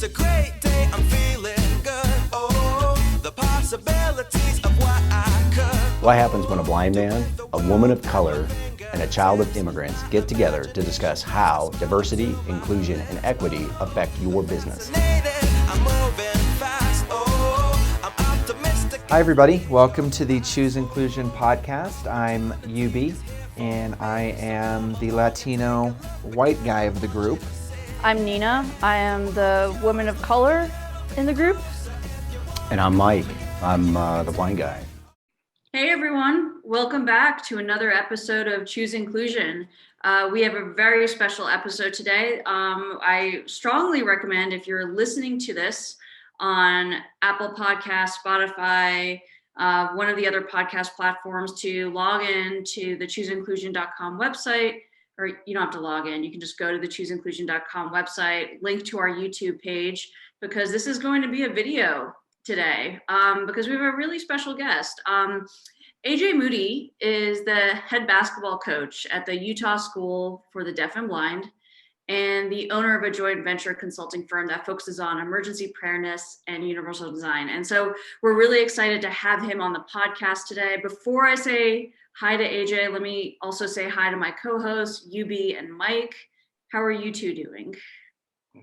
a great day, I'm feeling good. Oh, the possibilities of what I could. What happens when a blind man, a woman of color, and a child of immigrants get together to discuss how diversity, inclusion, and equity affect your business? Hi everybody, welcome to the Choose Inclusion podcast. I'm UB and I am the Latino white guy of the group. I'm Nina. I am the woman of color in the group. And I'm Mike. I'm the blind guy. Hey everyone, welcome back to another episode of Choose Inclusion. We have a very special episode today. I strongly recommend, if you're listening to this on Apple Podcasts, Spotify, one of the other podcast platforms, to log in to the chooseinclusion.com website. Or you don't have to log in, you can just go to the chooseinclusion.com website, link to our YouTube page, because this is going to be a video today, because we have a really special guest. AJ Moody is the head basketball coach at the Utah School for the Deaf and Blind, and the owner of a joint venture consulting firm that focuses on emergency preparedness and universal design. And so we're really excited to have him on the podcast today. Before I say hi to AJ, let me also say hi to my co-hosts, UB and Mike. How are you two doing?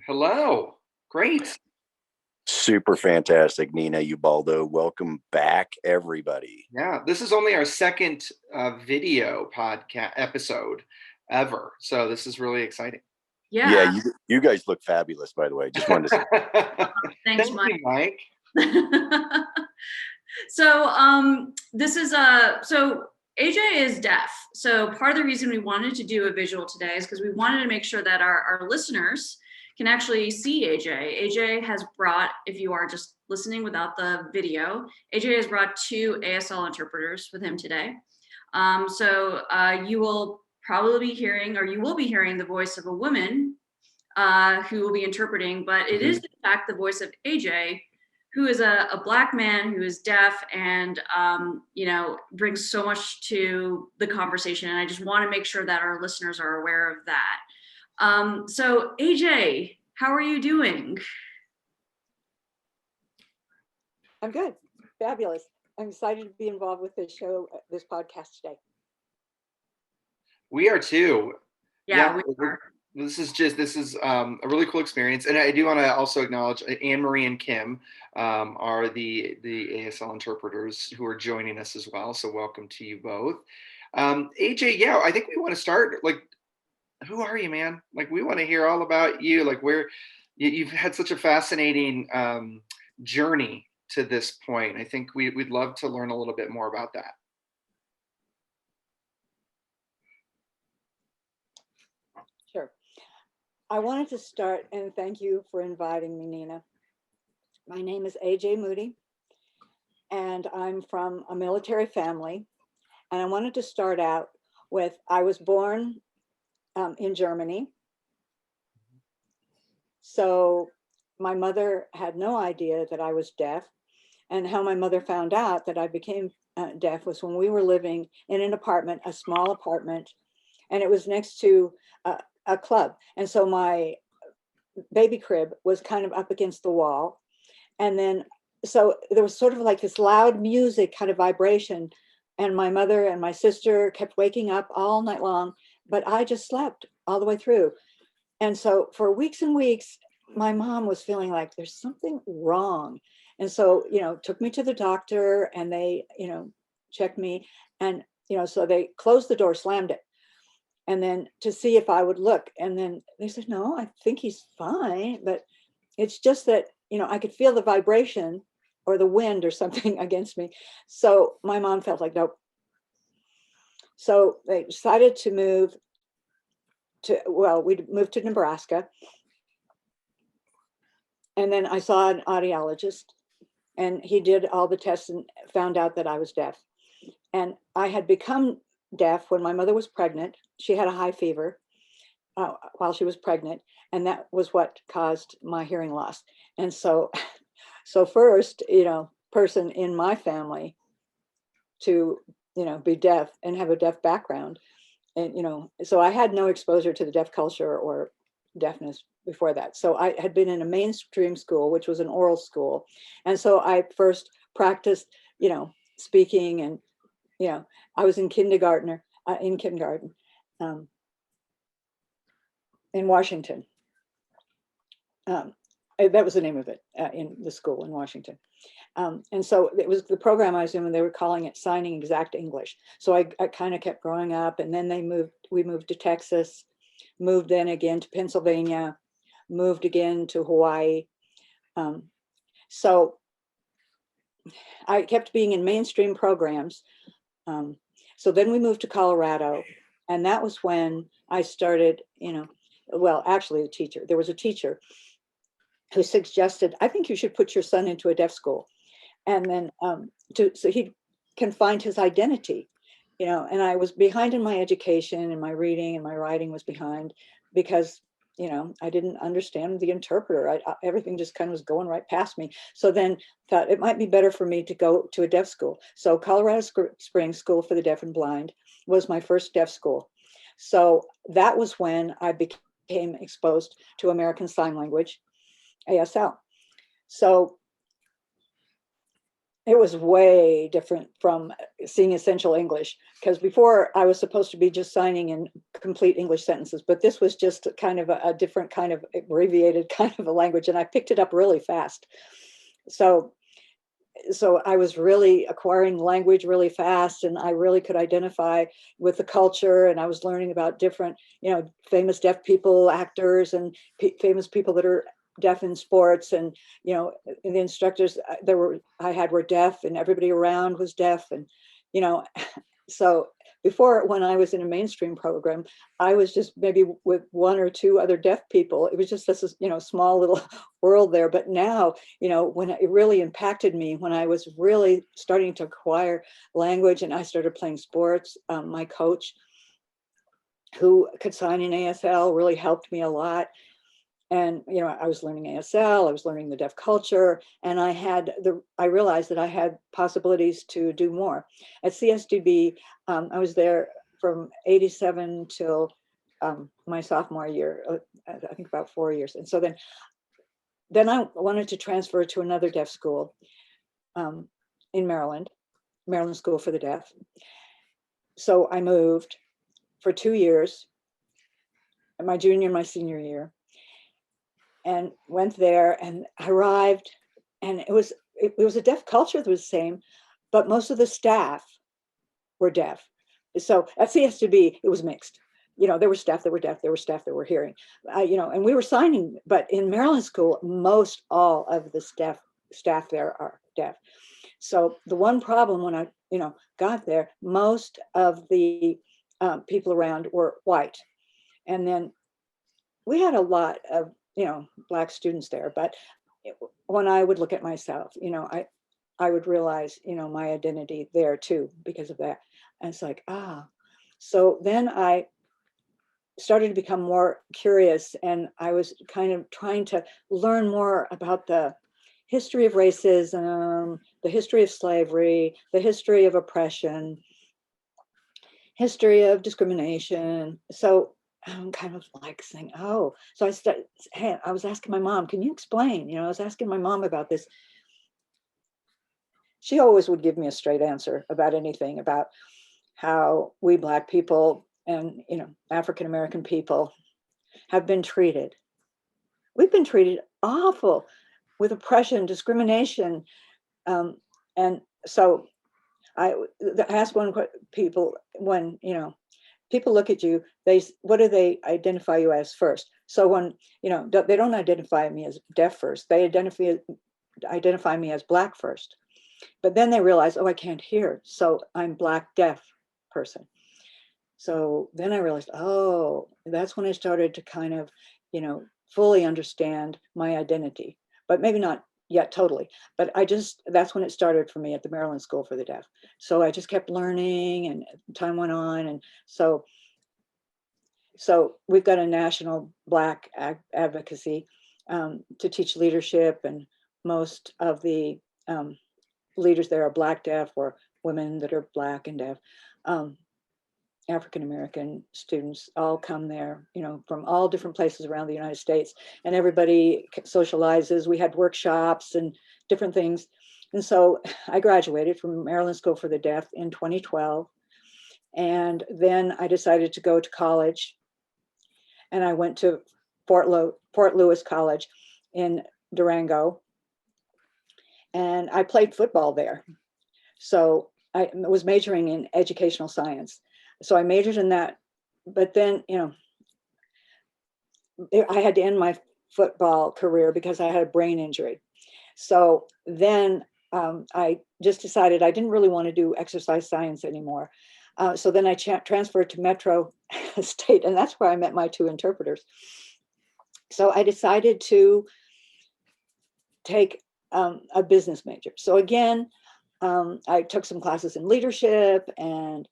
Hello. Great. Super fantastic, Nina Ubaldo. Welcome back, everybody. Yeah, this is only our second video podcast episode ever. So this is really exciting. Yeah, you guys look fabulous, by the way. Just wanted to say. Thanks, Thank you, Mike. So this is so AJ is deaf. So part of the reason we wanted to do a visual today is because we wanted to make sure that our listeners can actually see AJ. AJ has brought, if you are just listening without the video, AJ has brought 2 ASL interpreters with him today. So you will probably be hearing, or you will be hearing, the voice of a woman who will be interpreting, but it is in fact the voice of AJ, who is a Black man who is deaf and, brings so much to the conversation. And I just want to make sure that our listeners are aware of that. So AJ, how are you doing? I'm good. Fabulous. I'm excited to be involved with this show, this podcast today. We are too. Yeah, we are. This is a really cool experience. And I do want to also acknowledge Anne-Marie and Kim are the ASL interpreters who are joining us as well. So welcome to you both. AJ, yeah, I think we want to start, who are you, man? We want to hear all about you. Where you've had such a fascinating journey to this point. I think we'd love to learn a little bit more about that. Sure. I wanted to start, and thank you for inviting me, Nina. My name is AJ Moody, and I'm from a military family. And I wanted to start out with, I was born in Germany. So my mother had no idea that I was deaf. And how my mother found out that I became deaf was when we were living in an apartment, a small apartment, and it was next to a club. And so my baby crib was kind of up against the wall. And then, so there was sort of like this loud music kind of vibration. And my mother and my sister kept waking up all night long, but I just slept all the way through. And so for weeks and weeks, my mom was feeling like there's something wrong. And so, took me to the doctor and they, checked me. And, so they closed the door, slammed it. And then to see if I would look. And then they said, no, I think he's fine. But it's just that, I could feel the vibration or the wind or something against me. So my mom felt like, nope. So they decided to move we moved to Nebraska. And then I saw an audiologist and he did all the tests and found out that I was deaf. And I had become deaf when my mother was pregnant. She had a high fever while she was pregnant. And that was what caused my hearing loss. And so first, person in my family to, be deaf and have a deaf background. And, so I had no exposure to the deaf culture or, deafness before that. So I had been in a mainstream school, which was an oral school. And so I first practiced, speaking, and, I was in kindergarten um, in Washington. That was the name of it, in the school in Washington. And so it was the program I was in, and they were calling it Signing Exact English. So I kind of kept growing up, and then we moved to Texas, moved then again to Pennsylvania, moved again to Hawaii. So I kept being in mainstream programs. So then we moved to Colorado, and that was when I started, well, actually there was a teacher who suggested, I think you should put your son into a deaf school. And then so he can find his identity, and I was behind in my education, and my reading and my writing was behind because, I didn't understand the interpreter. Everything just kind of was going right past me. So then thought it might be better for me to go to a deaf school. So Colorado Springs School for the Deaf and Blind was my first deaf school. So that was when I became exposed to American Sign Language, ASL. So it was way different from seeing Essential English, because before I was supposed to be just signing in complete English sentences, but this was just kind of a different kind of abbreviated kind of a language, and I picked it up really fast. So I was really acquiring language really fast, and I really could identify with the culture, and I was learning about different, famous deaf people, actors, and famous people that are deaf in sports, and the instructors I had were deaf, and everybody around was deaf, and so before, when I was in a mainstream program, I was just maybe with one or two other deaf people. It was just this small little world there. But now, when it really impacted me, when I was really starting to acquire language and I started playing sports, my coach, who could sign in ASL, really helped me a lot. And, I was learning ASL, I was learning the deaf culture, and I realized that I had possibilities to do more. At CSDB, I was there from 87 till my sophomore year, I think about 4 years. And so then I wanted to transfer to another deaf school in Maryland School for the Deaf. So I moved for 2 years, my junior and my senior year, and went there and arrived, and it was a deaf culture that was the same, but most of the staff were deaf. So at CSDB, it was mixed. There were staff that were deaf, there were staff that were hearing, and we were signing, but in Maryland School, most all of the staff there are deaf. So the one problem when I, got there, most of the people around were white. And then we had a lot of Black students there, but when I would look at myself, I would realize, my identity there too, because of that. And it's like, so then I started to become more curious, and I was kind of trying to learn more about the history of racism, the history of slavery, the history of oppression, history of discrimination. So I'm kind of like saying, so I was asking my mom, can you explain? I was asking my mom about this. She always would give me a straight answer about anything, about how we Black people and, African-American people have been treated. We've been treated awful with oppression, discrimination. And so I asked people when, people look at you, what do they identify you as first? So when, they don't identify me as deaf first, they identify me as Black first. But then they realize, I can't hear, so I'm Black deaf person. So then I realized, that's when I started to kind of, fully understand my identity, but maybe not yet totally. But that's when it started for me at the Maryland School for the Deaf. So I just kept learning, and time went on. And so we've got a national Black advocacy to teach leadership, and most of the leaders there are Black deaf, or women that are Black and deaf. African American students all come there, from all different places around the United States, and everybody socializes. We had workshops and different things. And so I graduated from Maryland School for the Deaf in 2012. And then I decided to go to college, and I went to Fort Lewis College in Durango, and I played football there. So I was majoring in educational science. So I majored in that, but then, I had to end my football career because I had a brain injury. So then I just decided I didn't really want to do exercise science anymore. So then I transferred to Metro State, and that's where I met my two interpreters. So I decided to take a business major. So again, I took some classes in leadership, and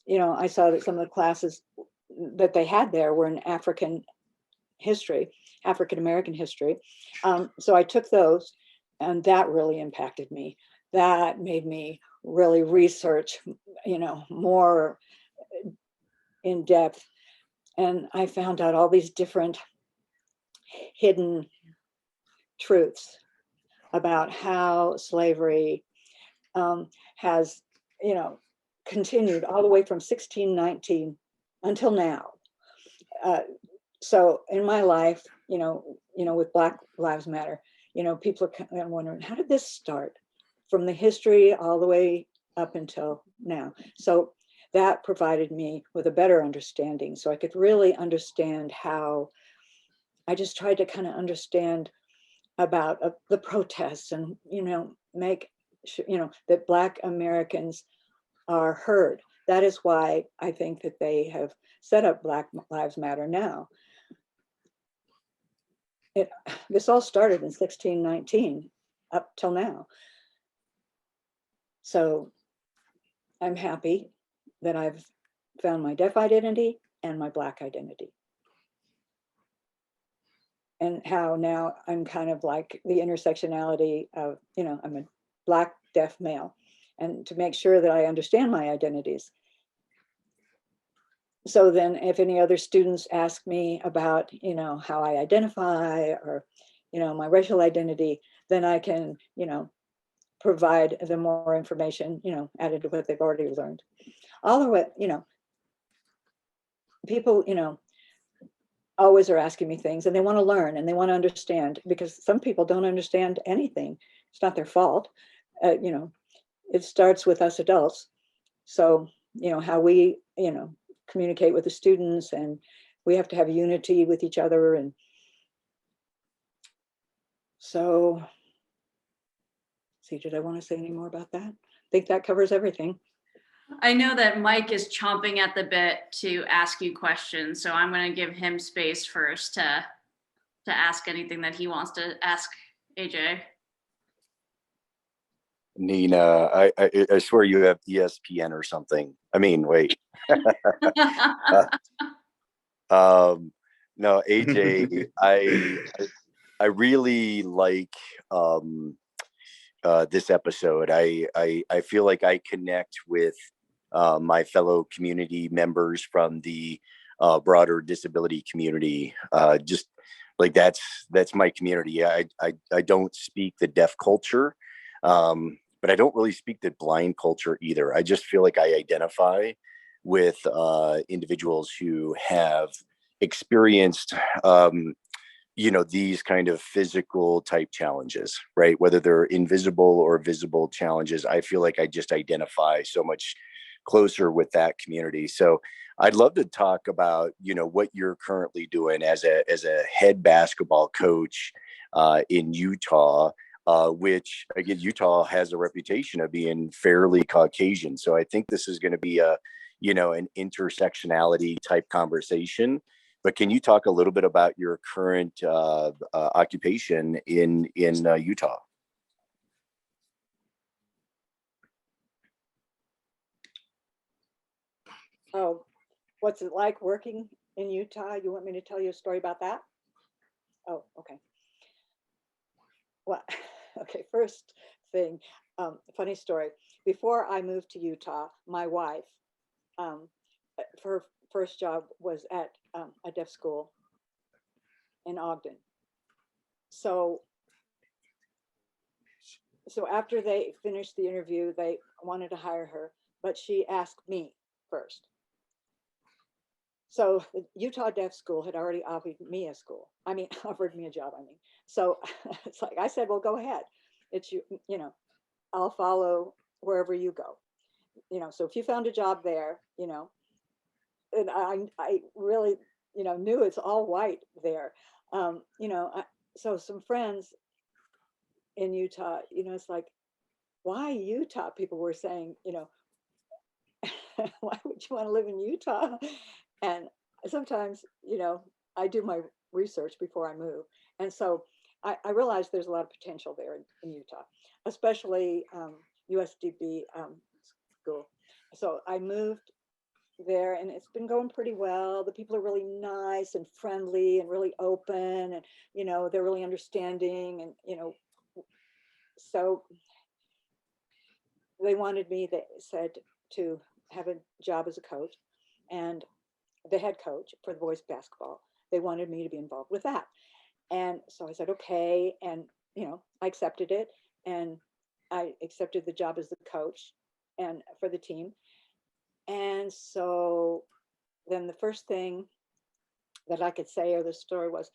I saw that some of the classes that they had there were in African American history. So I took those, and that really impacted me. That made me really research, more in depth. And I found out all these different hidden truths about how slavery has, continued all the way from 1619 until now. So in my life, with Black Lives Matter, people are wondering, how did this start from the history all the way up until now? So that provided me with a better understanding. So I could really understand how I just tried to kind of understand about the protests, and, make sure, that Black Americans are heard. That is why I think that they have set up Black Lives Matter now. This all started in 1619 up till now. So I'm happy that I've found my deaf identity and my Black identity. And how now I'm kind of like the intersectionality of, I'm a Black deaf male, and to make sure that I understand my identities. So then if any other students ask me about, how I identify, or, my racial identity, then I can, provide them more information, added to what they've already learned. All of it, people, always are asking me things, and they want to learn and they want to understand, because some people don't understand anything. It's not their fault. It starts with us adults. So, how we, communicate with the students, and we have to have unity with each other. And so, see, did I want to say any more about that? I think that covers everything. I know that Mike is chomping at the bit to ask you questions, so I'm going to give him space first to ask anything that he wants to ask AJ. Nina, I swear you have ESPN or something. I mean, wait. No, AJ, I really like this episode. I feel like I connect with my fellow community members from the broader disability community. Just like that's my community. I don't speak the deaf culture, but I don't really speak the blind culture either. I just feel like I identify with individuals who have experienced these kind of physical type challenges, right? Whether they're invisible or visible challenges, I feel like I just identify so much closer with that community. So I'd love to talk about, what you're currently doing as a head basketball coach in Utah, which again, Utah has a reputation of being fairly Caucasian. So I think this is going to be an intersectionality type conversation. But can you talk a little bit about your current occupation in Utah? Oh, what's it like working in Utah? You want me to tell you a story about that? Oh, okay. Well, okay, first thing, funny story. Before I moved to Utah, my wife her first job was at a deaf school in Ogden. So after they finished the interview, they wanted to hire her, but she asked me first. So the Utah Deaf School had already offered me a school. I mean, offered me a job. I mean, so it's like I said, well, go ahead. It's you know, I'll follow wherever you go. So if you found a job there, and I really, knew it's all white there. So some friends in Utah, it's like, why Utah? People were saying, why would you want to live in Utah? And sometimes, I do my research before I move. And so I realized there's a lot of potential there in Utah, especially USDB school. So I moved there and it's been going pretty well. The people are really nice and friendly and really open, and, they're really understanding. And, so they wanted me, they said, to have a job as a coach, and the head coach for the boys basketball. They wanted me to be involved with that. And so I said, okay. And, I accepted it, and I accepted the job as the coach and for the team. And so then the first thing that I could say, or the story was,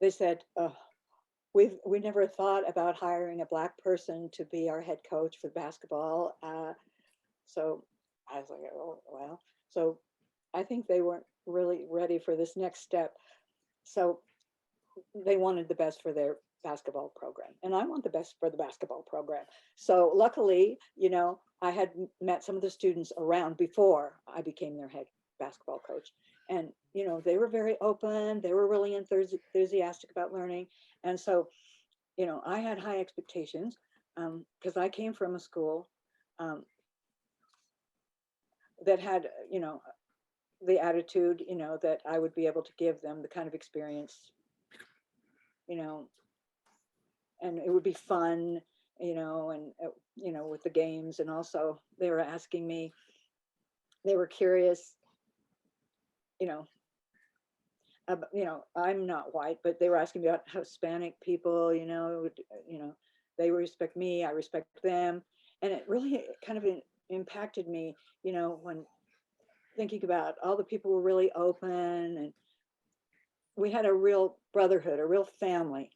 they said, we never thought about hiring a Black person to be our head coach for basketball. So I was like, oh, well, so I think they weren't really ready for this next step. So they wanted the best for their basketball program, and I want the best for the basketball program. So luckily, I had met some of the students around before I became their head basketball coach, and they were very open. They were really enthusiastic about learning, and so I had high expectations because I came from a school that had the attitude that I would be able to give them the kind of experience, and it would be fun, and with the games. And also they were asking me, they were curious, I'm not white, but they were asking me about Hispanic people, they respect me, I respect them. And it really kind of impacted me, when thinking about all the people were really open, and we had a real brotherhood, a real family.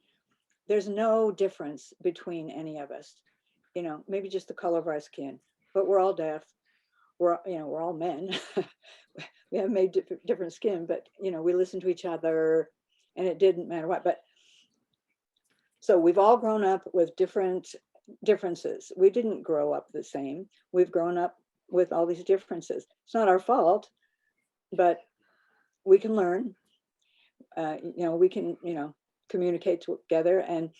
There's no difference between any of us, maybe just the color of our skin, but we're all deaf. We're all men. We have made different skin, but we listen to each other, and it didn't matter what. But so we've all grown up with differences. We didn't grow up the same. We've grown up with all these differences. It's not our fault, but we can learn. We can communicate together. And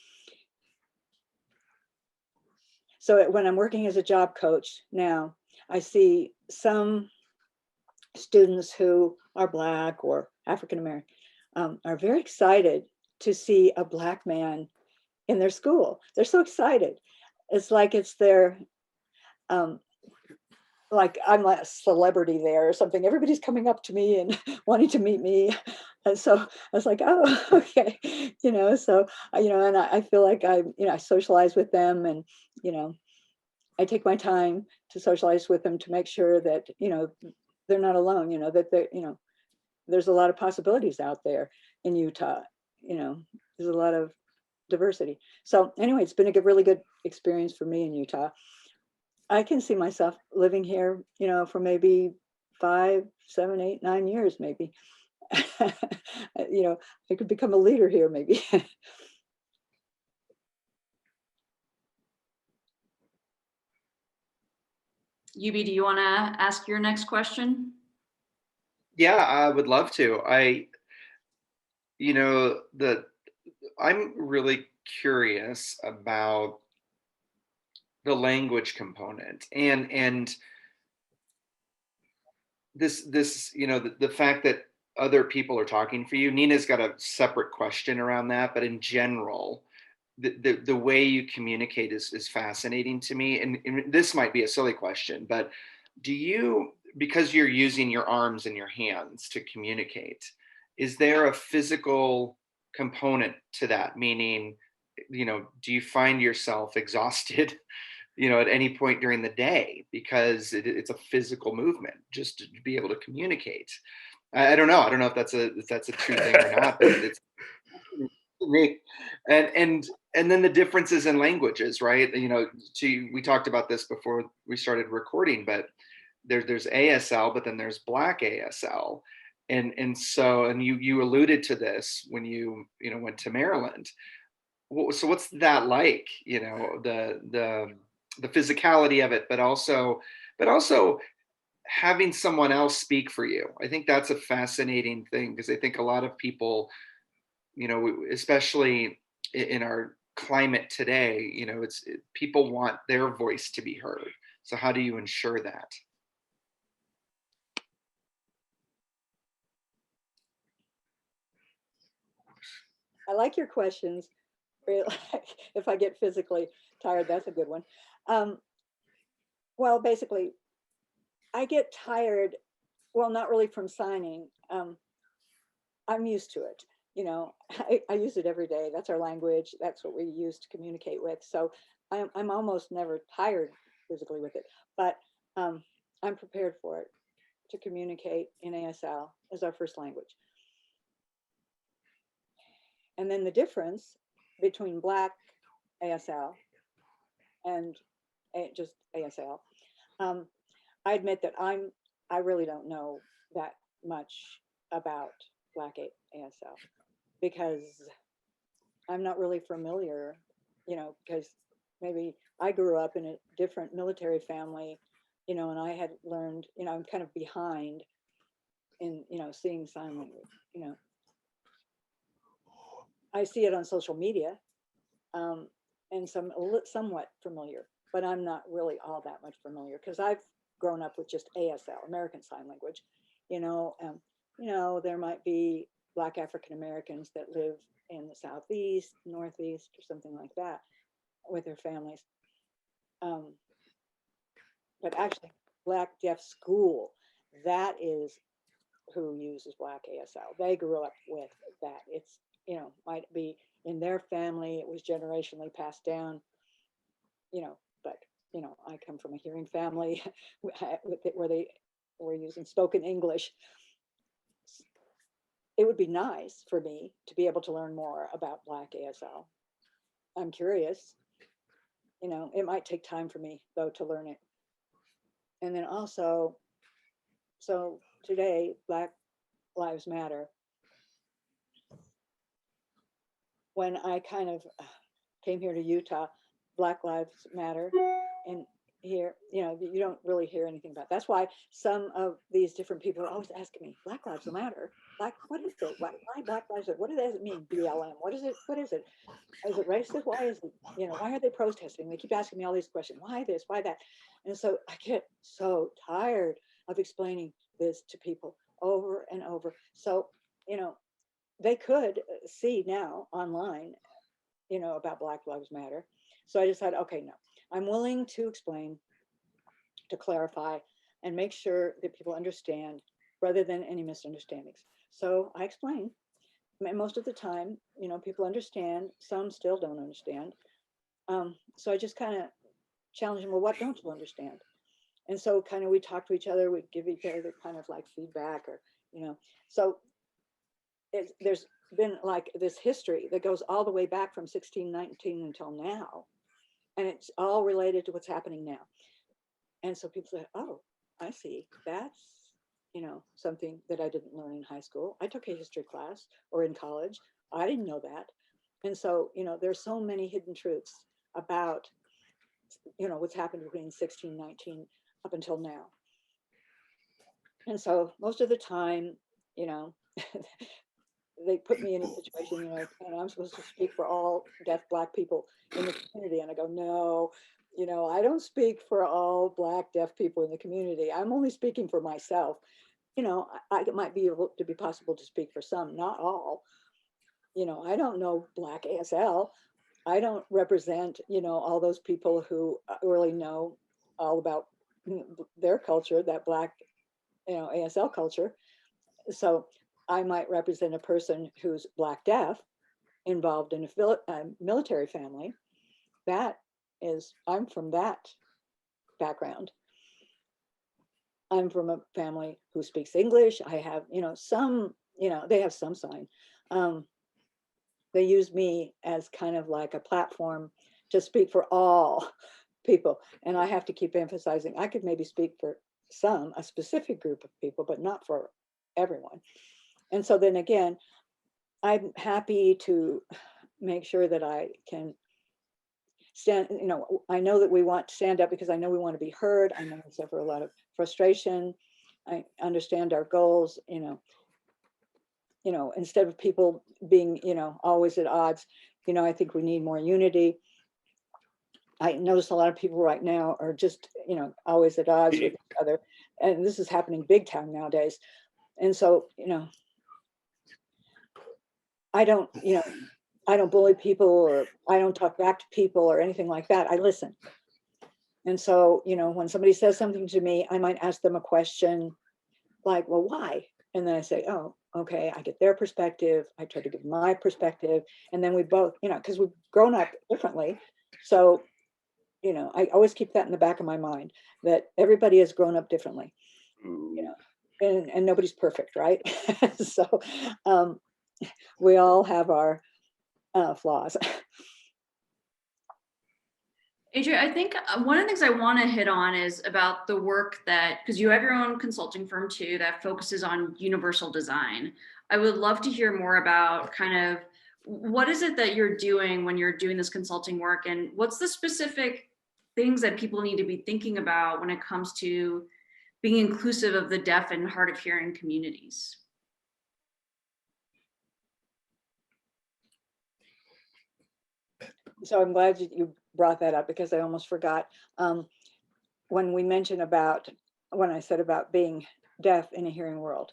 so when I'm working as a job coach now, I see some students who are Black or African American are very excited to see a Black man in their school. They're so excited. It's like it's their, like I'm a celebrity there or something. Everybody's coming up to me and wanting to meet me. And so I was like, oh, okay. So, and I feel like I socialize with them, and, I take my time to socialize with them to make sure that, they're not alone, that they're, there's a lot of possibilities out there in Utah. There's a lot of diversity. So anyway, it's been a really good experience for me in Utah. I can see myself living here, for maybe 5, 7, 8, 9 years, maybe. I could become a leader here, maybe. Yubi, do you want to ask your next question? Yeah, I would love to. I'm really curious about the language component, and this the fact that other people are talking for you. Nina's got a separate question around that, but in general, the way you communicate is fascinating to me. And this might be a silly question, but because you're using your arms and your hands to communicate, is there a physical component to that? Meaning, do you find yourself exhausted, at any point during the day because it's a physical movement just to be able to communicate? I don't know. I don't know if that's a true thing or not, but it's me. And then the differences in languages, right? We talked about this before we started recording, but there's ASL, but then there's Black ASL. And you alluded to this when you went to Maryland. So what's that like? The physicality of it, but also having someone else speak for you. I think that's a fascinating thing, because I think a lot of people, especially in our climate today, people want their voice to be heard. So how do you ensure that? I like your questions. If I get physically tired, that's a good one. Well, basically, I get tired, well, not really from signing. I'm used to it. I use it every day. That's our language. That's what we use to communicate with. So I'm almost never tired physically with it, but I'm prepared for it, to communicate in ASL as our first language. And then the difference between Black ASL and just ASL, I admit that I really don't know that much about Black ASL, because I'm not really familiar, because maybe I grew up in a different military family, and I had learned, I'm kind of behind in, seeing sign language. I see it on social media, and somewhat familiar, but I'm not really all that much familiar, because I've grown up with just ASL, American Sign Language. There might be Black African Americans that live in the Southeast, Northeast, or something like that with their families. But actually, Black Deaf School, that is who uses Black ASL. They grew up with that. It's, might be in their family, it was generationally passed down, but, I come from a hearing family where they were using spoken English. It would be nice for me to be able to learn more about Black ASL. I'm curious. It might take time for me, though, to learn it. And then also, so today, Black Lives Matter. When I kind of came here to Utah, Black Lives Matter, and here, you don't really hear anything about it. That's why some of these different people are always asking me, Black Lives Matter? What is it? Why Black Lives Matter? What does it mean, BLM? What is it? What is it? Is it racist? Why is it, why are they protesting? They keep asking me all these questions. Why this? Why that? And so I get so tired of explaining this to people over and over. So, they could see now online, about Black Lives Matter. So I decided, okay, no, I'm willing to explain, to clarify, and make sure that people understand rather than any misunderstandings. So I explain. And most of the time, people understand. Some still don't understand. So I just kind of challenge them, well, what don't you understand? And so kind of we talk to each other, we give each other kind of like feedback, or, so there's been like this history that goes all the way back from 1619 until now. And it's all related to what's happening now. And so people say, oh, I see. That's, something that I didn't learn in high school. I took a history class or in college. I didn't know that. And so, there's so many hidden truths about, what's happened between 1619 up until now. And so most of the time, they put me in a situation, and I'm supposed to speak for all deaf Black people in the community. And I go, no, I don't speak for all Black deaf people in the community. I'm only speaking for myself. It might be able to be possible to speak for some, not all. I don't know Black ASL. I don't represent, all those people who really know all about their culture, that Black, ASL culture. So I might represent a person who's Black deaf, involved in a military family. I'm from that background. I'm from a family who speaks English. I have, some, they have some sign. They use me as kind of like a platform to speak for all people. And I have to keep emphasizing, I could maybe speak for a specific group of people, but not for everyone. And so then again, I'm happy to make sure that I can stand, I know that we want to stand up because I know we want to be heard. I know we suffer a lot of frustration. I understand our goals, instead of people being, always at odds, I think we need more unity. I notice a lot of people right now are just, always at odds with each other. And this is happening big time nowadays. And so, I don't bully people, or I don't talk back to people or anything like that. I listen. And so, when somebody says something to me, I might ask them a question like, well, why? And then I say, oh, okay, I get their perspective. I try to give my perspective. And then we both, because we've grown up differently. So, I always keep that in the back of my mind, that everybody has grown up differently, and nobody's perfect, right? So we all have our flaws. AJ, I think one of the things I want to hit on is about the work that, because you have your own consulting firm too, that focuses on universal design. I would love to hear more about kind of what is it that you're doing when you're doing this consulting work, and what's the specific things that people need to be thinking about when it comes to being inclusive of the deaf and hard of hearing communities? So I'm glad you brought that up, because I almost forgot. When I said about being deaf in a hearing world,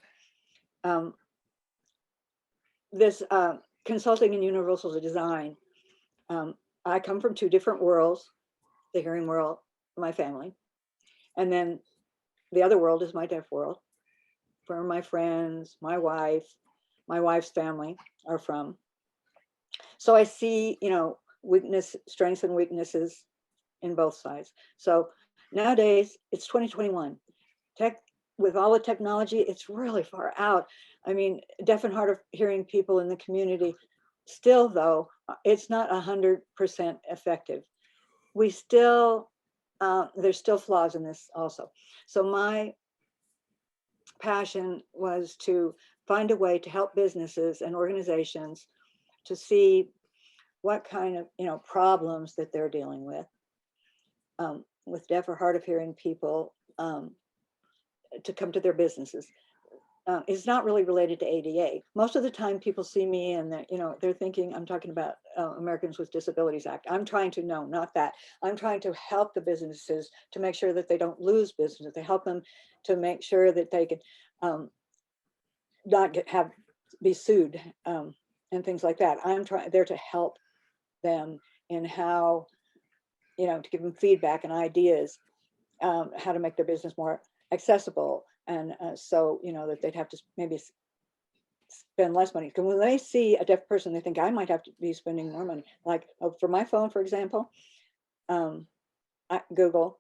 this consulting in universal design, I come from two different worlds, the hearing world, my family, and then the other world is my deaf world, where my friends, my wife's family are from. So I see, strengths and weaknesses in both sides. So nowadays it's 2021. With all the technology, it's really far out. I mean, deaf and hard of hearing people in the community, still though, it's not 100% effective. There's still flaws in this also. So my passion was to find a way to help businesses and organizations to see what kind of problems that they're dealing with deaf or hard of hearing people, to come to their businesses. It's not really related to ADA. Most of the time people see me and they're thinking I'm talking about Americans with Disabilities Act. I'm trying to, no, not that. I'm trying to help the businesses to make sure that they don't lose business. They help them to make sure that they can not be sued, and things like that. I'm there to help them in how, to give them feedback and ideas, how to make their business more accessible, and so that they'd have to maybe spend less money. Because when they see a deaf person, they think I might have to be spending more money. Like for my phone, for example, I Google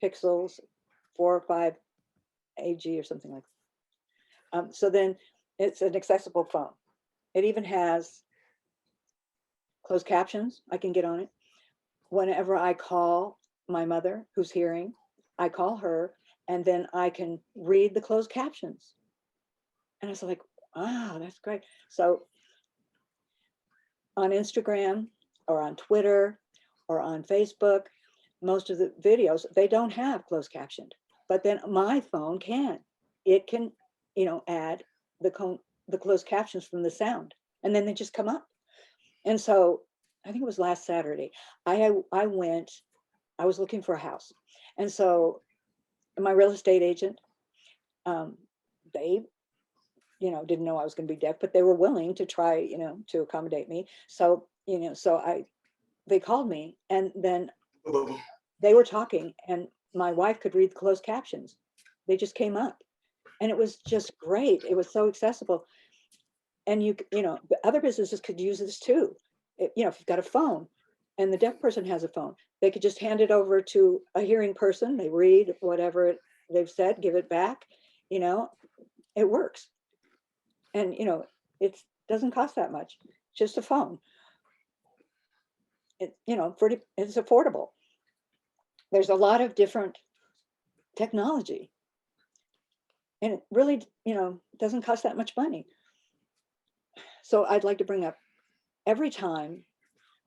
Pixels 4 or 5 AG or something like that. So then it's an accessible phone. It even has closed captions. I can get on it. Whenever I call my mother who's hearing, I call her, and then I can read the closed captions. And I was like, wow, that's great. So on Instagram or on Twitter or on Facebook, most of the videos, they don't have closed captioned, but then my phone can. It can, add the closed captions from the sound, and then they just come up. And so I think it was last Saturday, I was looking for a house. And so my real estate agent, they, didn't know I was going to be deaf, but they were willing to try, to accommodate me. So, they called me, and then they were talking, and my wife could read the closed captions. They just came up, and it was just great. It was so accessible. And other businesses could use this too. If you've got a phone and the deaf person has a phone, they could just hand it over to a hearing person. They read whatever they've said, give it back. It works. And, it doesn't cost that much, just a phone. It's affordable. There's a lot of different technology, and it really, doesn't cost that much money. So I'd like to bring up, every time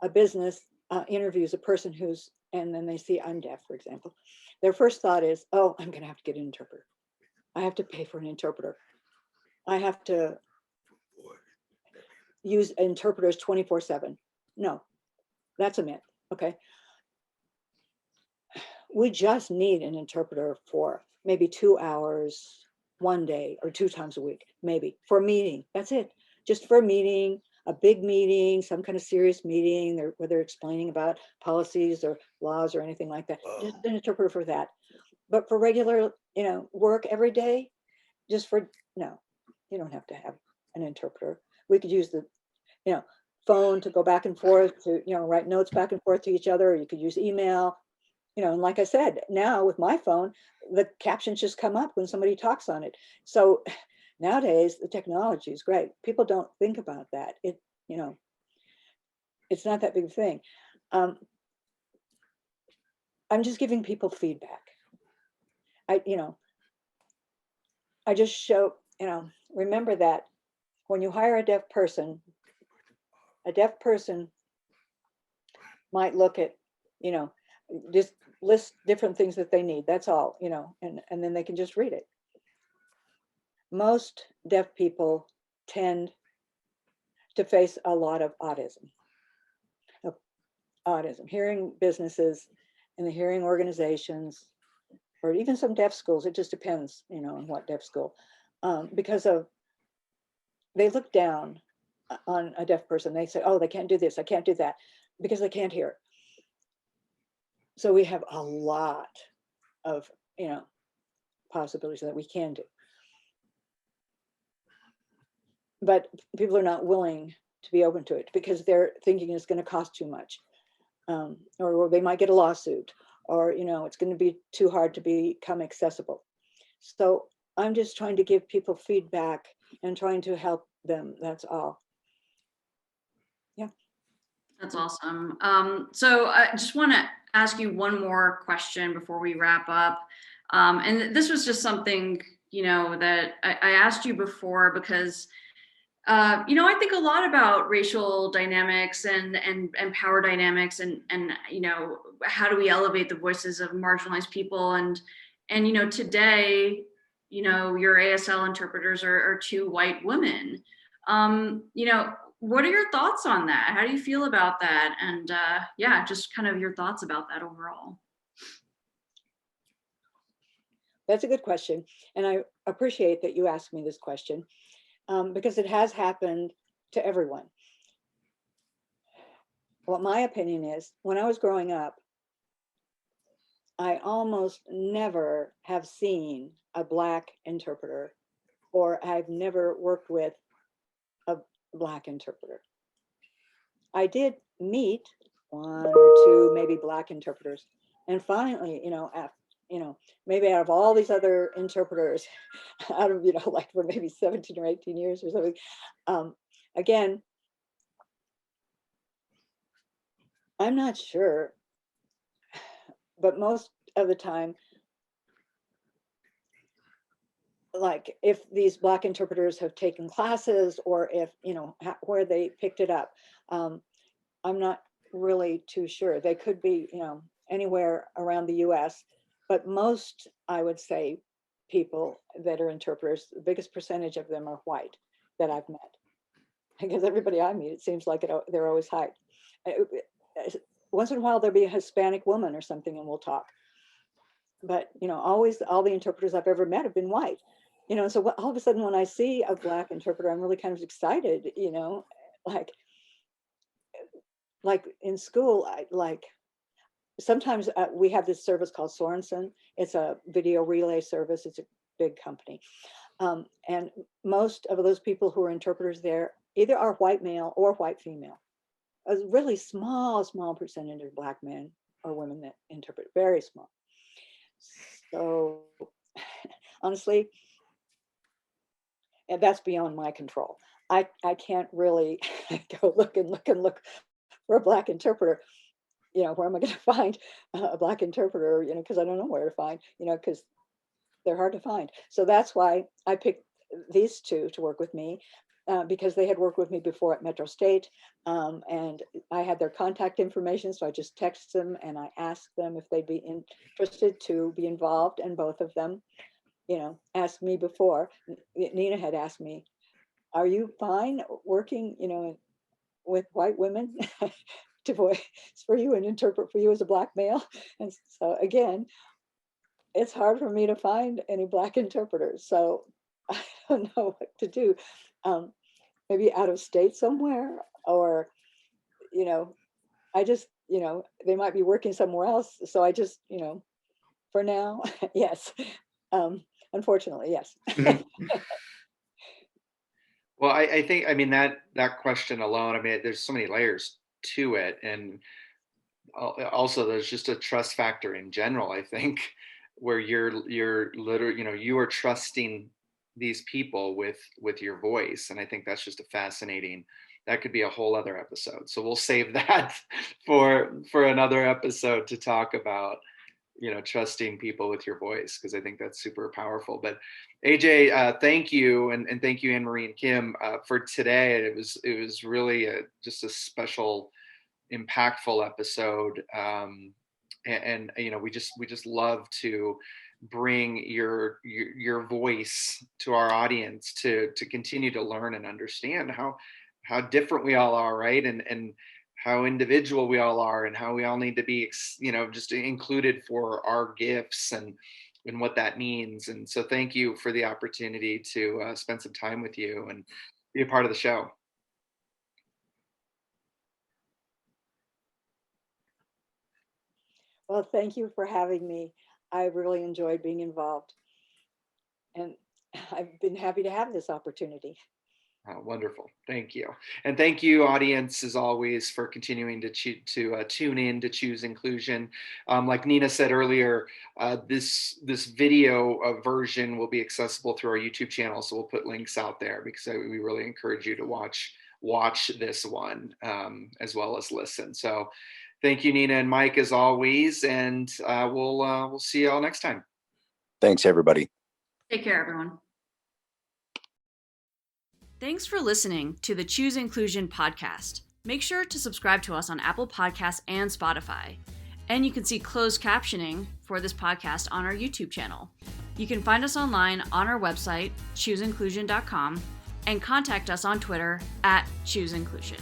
a business interviews a person and then they see I'm deaf, for example, their first thought is, oh, I'm going to have to get an interpreter. I have to pay for an interpreter. I have to use interpreters 24/7. No, that's a myth. Okay. We just need an interpreter for maybe 2 hours, one day, or 2 times a week, maybe, for a meeting. That's it. Just for a meeting, a big meeting, some kind of serious meeting, where they're explaining about policies or laws or anything like that. Just an interpreter for that. But for regular, work every day, no, you don't have to have an interpreter. We could use the, phone to go back and forth, to, write notes back and forth to each other. Or you could use email. And like I said, now with my phone, the captions just come up when somebody talks on it. So nowadays, the technology is great. People don't think about that. It's not that big a thing. I'm just giving people feedback. I just show, remember that when you hire a deaf person might look at, just list different things that they need. That's all, and then they can just read it. Most deaf people tend to face a lot of autism. Hearing businesses and the hearing organizations, or even some deaf schools, it just depends, on what deaf school, because they look down on a deaf person. They say, oh, they can't do this, I can't do that, because they can't hear. So we have a lot of, possibilities that we can do. But people are not willing to be open to it because they're thinking it's going to cost too much. Or they might get a lawsuit, or, it's going to be too hard to become accessible. So I'm just trying to give people feedback and trying to help them. That's all. Yeah. That's awesome. So I just want to ask you one more question before we wrap up. And this was just something, that I asked you before because, I think a lot about racial dynamics and power dynamics and, how do we elevate the voices of marginalized people? And today, your ASL interpreters are 2 white women. What are your thoughts on that? How do you feel about that? And just kind of your thoughts about that overall. That's a good question. And I appreciate that you asked me this question, because it has happened to everyone. What my opinion is, when I was growing up, I almost never have seen a Black interpreter, or I've never worked with a Black interpreter. I did meet 1 or 2 maybe Black interpreters, and finally, maybe out of all these other interpreters, out of like for maybe 17 or 18 years or something, again, I'm not sure, but most of the time, like if these Black interpreters have taken classes, or if, where they picked it up, I'm not really too sure. They could be, anywhere around the US, but most, I would say, people that are interpreters, the biggest percentage of them are white that I've met. Because everybody I meet, it seems like they're always white. Once in a while, there'll be a Hispanic woman or something and we'll talk. But, always all the interpreters I've ever met have been white. So all of a sudden when I see a Black interpreter, I'm really kind of excited, like in school, sometimes we have this service called Sorensen. It's a video relay service. It's a big company. And most of those people who are interpreters there either are white male or white female. A really small percentage of Black men or women that interpret, very small. So honestly, and that's beyond my control. I can't really go look for a Black interpreter. Where am I going to find a Black interpreter? Because I don't know where to find, because they're hard to find. So that's why I picked these two to work with me, because they had worked with me before at Metro State, and I had their contact information. So I just texted them and I asked them if they'd be interested to be involved. And both of them, asked me before. Nina had asked me, "Are you fine working, with white women to voice for you and interpret for you as a Black male?" And so again, it's hard for me to find any Black interpreters. So I don't know what to do. Maybe out of state somewhere, or, I just, they might be working somewhere else. So I just, for now, yes. Unfortunately, yes. Well, I think, that question alone, there's so many layers to it. And also there's just a trust factor in general, I think, where you're literally, you are trusting these people with your voice. And I think that's just that could be a whole other episode. So we'll save that for another episode to talk about, trusting people with your voice, because I think that's super powerful. But AJ, thank you. And thank you, Anne-Marie and Kim, for today. It was really just a special, impactful episode. And we just love to bring your voice to our audience to continue to learn and understand how different we all are, right? And how individual we all are, and how we all need to be, just included for our gifts and what that means. And so thank you for the opportunity to spend some time with you and be a part of the show. Well, thank you for having me. I really enjoyed being involved, and I've been happy to have this opportunity. Oh, wonderful. Thank you. And thank you, audience, as always, for continuing to tune in to Choose Inclusion. Like Nina said earlier, this video version will be accessible through our YouTube channel. So we'll put links out there, because we really encourage you to watch this one as well as listen. So thank you, Nina and Mike, as always. And we'll see you all next time. Thanks, everybody. Take care, everyone. Thanks for listening to the Choose Inclusion podcast. Make sure to subscribe to us on Apple Podcasts and Spotify. And you can see closed captioning for this podcast on our YouTube channel. You can find us online on our website, chooseinclusion.com, and contact us on Twitter @ChooseInclusion.